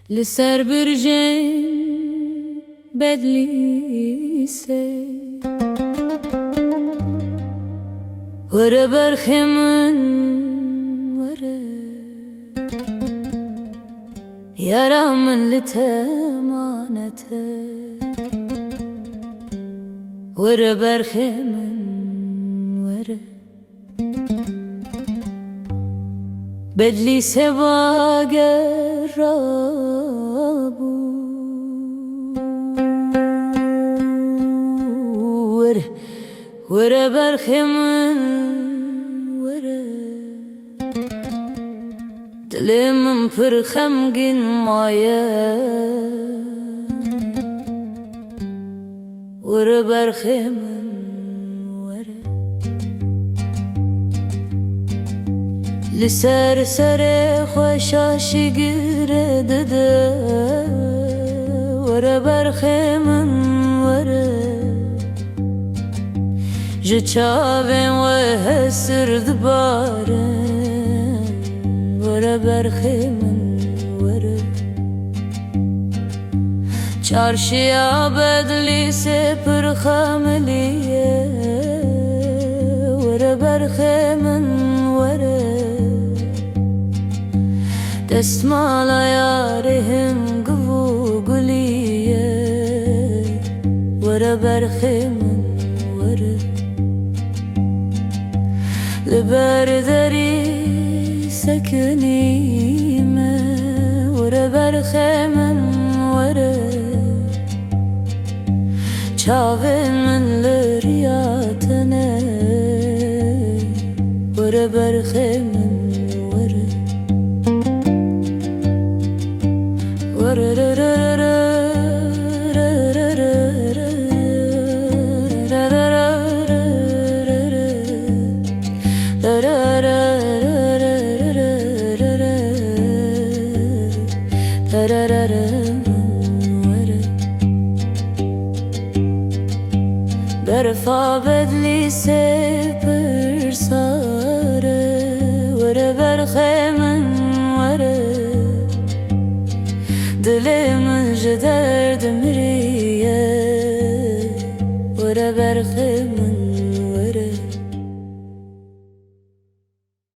لسر برجين بدليسه ورا برخمن ورا يرى من لتمانته ورا برخمن ورا بدليسه باقربو ورا برخمن ورا دلم پر خمگین مایه ورا برخمن ورا لسر سر خوشاش گرده ورا برخمن ورا ji çavên we hesir dibarin were berxê min were çarşiya Bedlîsê pir xemilî ye were berxê min were destmala yarê him guv û gulî ye were berxê min were لبر دری سکنیمه ورا برخمن ورا چاوین من لریاتنه ورا برخمن ورا ورا برفا